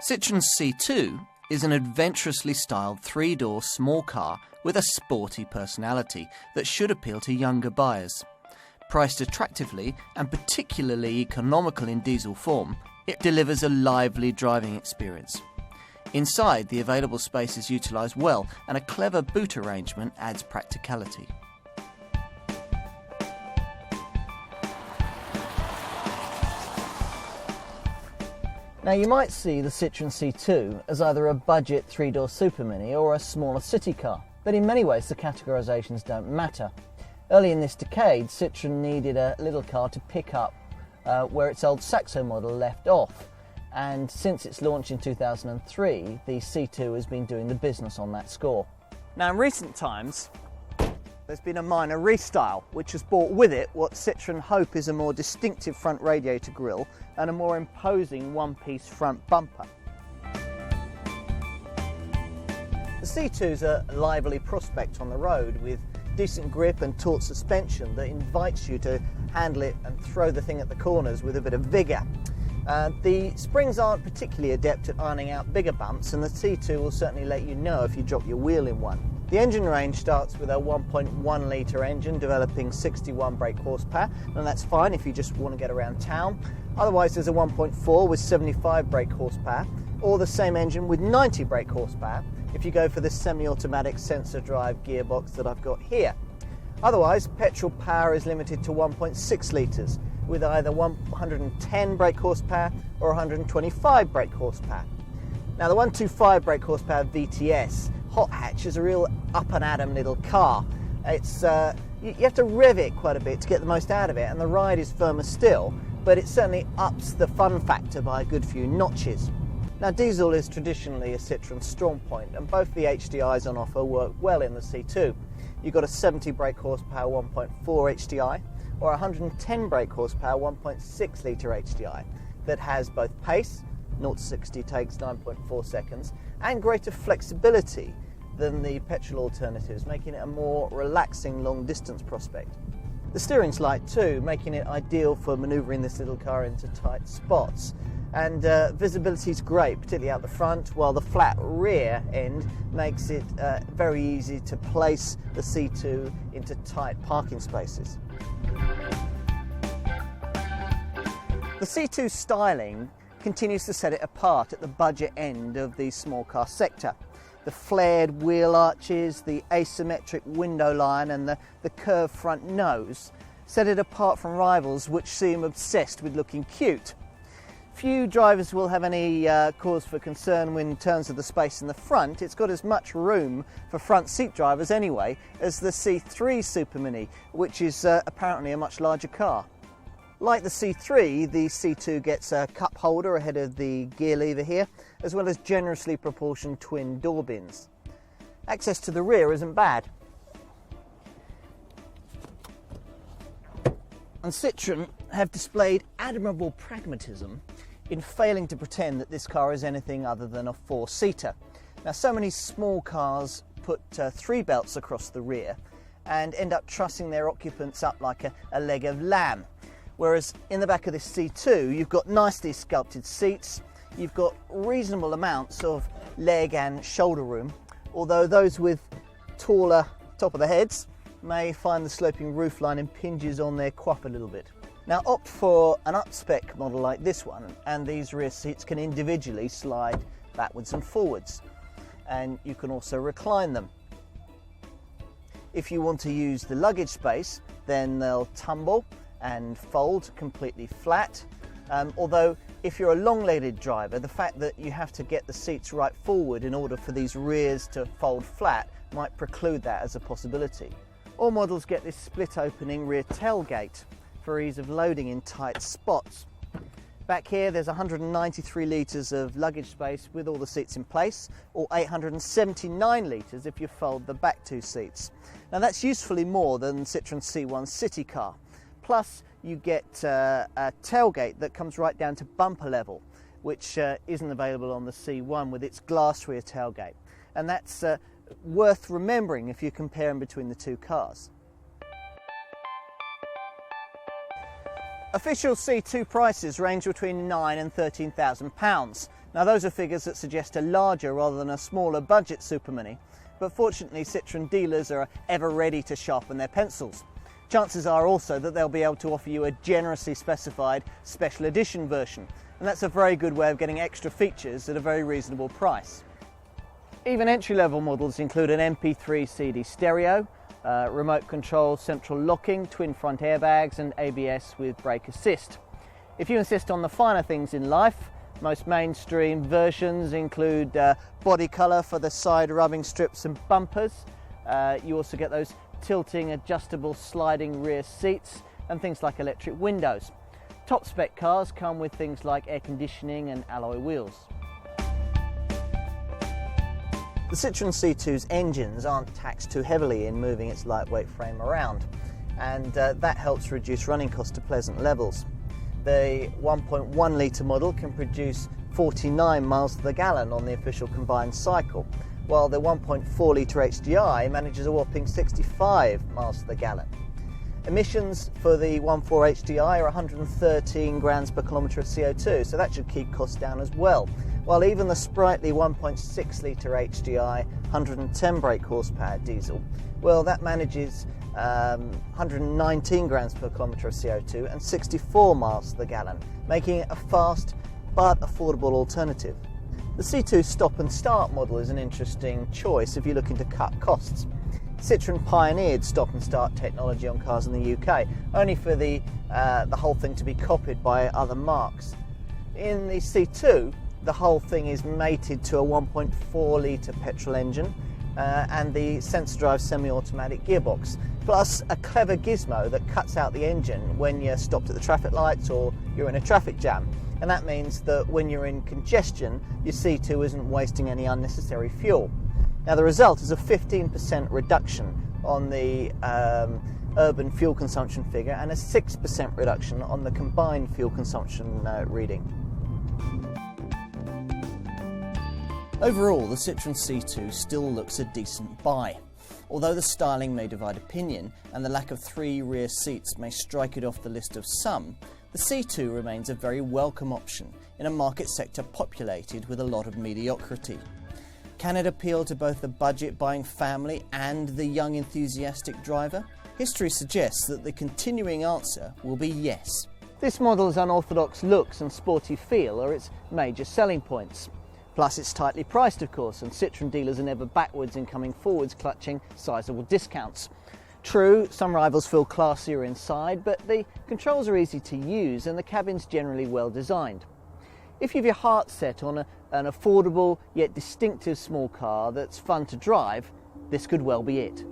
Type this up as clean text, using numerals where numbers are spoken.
Citroen C2 is an adventurously styled three-door small car with a sporty personality that should appeal to younger buyers. Priced attractively and particularly economical in diesel form, it delivers a lively driving experience. Inside, the available space is utilised well and a clever boot arrangement adds practicality. Now you might see the Citroen C2 as either a budget three-door super mini or a smaller city car, but in many ways the categorisations don't matter. Early in this decade, Citroen needed a little car to pick up where its old Saxo model left off, and since its launch in 2003, the C2 has been doing the business on that score. Now in recent times, there's been a minor restyle, which has brought with it what Citroen hope is a more distinctive front radiator grille and a more imposing one-piece front bumper. The C2's a lively prospect on the road with decent grip and taut suspension that invites you to handle it and throw the thing at the corners with a bit of vigour. The springs aren't particularly adept at ironing out bigger bumps, and the C2 will certainly let you know if you drop your wheel in one. The engine range starts with a 1.1 litre engine developing 61 brake horsepower, and that's fine if you just want to get around town. Otherwise there's a 1.4 with 75 brake horsepower, or the same engine with 90 brake horsepower if you go for the semi-automatic sensor drive gearbox that I've got here. Otherwise, petrol power is limited to 1.6 litres with either 110 brake horsepower or 125 brake horsepower. Now the 125 brake horsepower VTS hot hatch is a real up and atom little car. It's you have to rev it quite a bit to get the most out of it, and the ride is firmer still, but it certainly ups the fun factor by a good few notches. Now diesel is traditionally a Citroen strong point, and both the HDIs on offer work well in the C2. You've got a 70 brake horsepower 1.4 HDI or 110 brake horsepower 1.6 litre HDI that has both pace, 0 to 60 takes 9.4 seconds, and greater flexibility than the petrol alternatives, making it a more relaxing long distance prospect. The steering's light too, making it ideal for manoeuvring this little car into tight spots. And visibility's great, particularly out the front, while the flat rear end makes it very easy to place the C2 into tight parking spaces. The C2 styling continues to set it apart at the budget end of the small car sector. The flared wheel arches, the asymmetric window line and the curved front nose set it apart from rivals which seem obsessed with looking cute. Few drivers will have any cause for concern in terms of the space in the front. It's got as much room for front seat drivers anyway as the C3 Super Mini, which is apparently a much larger car. Like the C3, the C2 gets a cup holder ahead of the gear lever here, as well as generously proportioned twin door bins. Access to the rear isn't bad. And Citroen have displayed admirable pragmatism in failing to pretend that this car is anything other than a four-seater. Now, so many small cars put three belts across the rear and end up trussing their occupants up like a leg of lamb. Whereas in the back of this C2, you've got nicely sculpted seats, you've got reasonable amounts of leg and shoulder room, although those with taller top of the heads may find the sloping roofline impinges on their quaff a little bit. Now opt for an up-spec model like this one, and these rear seats can individually slide backwards and forwards, and you can also recline them. If you want to use the luggage space, then they'll tumble and fold completely flat, although if you're a long-legged driver, the fact that you have to get the seats right forward in order for these rears to fold flat might preclude that as a possibility. All models get this split opening rear tailgate for ease of loading in tight spots. Back here there's 193 litres of luggage space with all the seats in place, or 879 litres if you fold the back two seats. Now that's usefully more than Citroen C1 city car. Plus you get a tailgate that comes right down to bumper level, which isn't available on the C1 with its glass rear tailgate. And that's worth remembering if you're comparing between the two cars. Official C2 prices range between £9,000 and £13,000. Now those are figures that suggest a larger rather than a smaller budget Super Mini, but fortunately Citroen dealers are ever ready to sharpen their pencils. Chances are also that they'll be able to offer you a generously specified special edition version, and that's a very good way of getting extra features at a very reasonable price. Even entry-level models include an MP3 CD stereo, remote control central locking, twin front airbags and ABS with brake assist. If you insist on the finer things in life, most mainstream versions include body colour for the side rubbing strips and bumpers. You also get those tilting adjustable sliding rear seats and things like electric windows. Top spec cars come with things like air conditioning and alloy wheels. The Citroen C2's engines aren't taxed too heavily in moving its lightweight frame around, and that helps reduce running costs to pleasant levels. The 1.1 litre model can produce 49 miles to the gallon on the official combined cycle, while the 1.4 litre HDI manages a whopping 65 miles to the gallon. Emissions for the 1.4 HDI are 113 grams per kilometre of CO2, so that should keep costs down as well. While even the sprightly 1.6 litre HDI 110 brake horsepower diesel, well, that manages 119 grams per kilometre of CO2 and 64 miles to the gallon, making it a fast but affordable alternative. The C2 stop and start model is an interesting choice if you're looking to cut costs. Citroen pioneered stop and start technology on cars in the UK, only for the whole thing to be copied by other marques. In the C2, the whole thing is mated to a 1.4 litre petrol engine and the sensor drive semi-automatic gearbox, plus a clever gizmo that cuts out the engine when you're stopped at the traffic lights or you're in a traffic jam. And that means that when you're in congestion, your C2 isn't wasting any unnecessary fuel. Now the result is a 15% reduction on the urban fuel consumption figure and a 6% reduction on the combined fuel consumption reading. Overall, the Citroen C2 still looks a decent buy. Although the styling may divide opinion and the lack of 3 rear seats may strike it off the list of some, the C2 remains a very welcome option in a market sector populated with a lot of mediocrity. Can it appeal to both the budget-buying family and the young enthusiastic driver? History suggests that the continuing answer will be yes. This model's unorthodox looks and sporty feel are its major selling points. Plus it's tightly priced, of course, and Citroen dealers are never backwards in coming forwards clutching sizable discounts. True, some rivals feel classier inside, but the controls are easy to use and the cabin's generally well designed. If you have your heart set on an affordable yet distinctive small car that's fun to drive, this could well be it.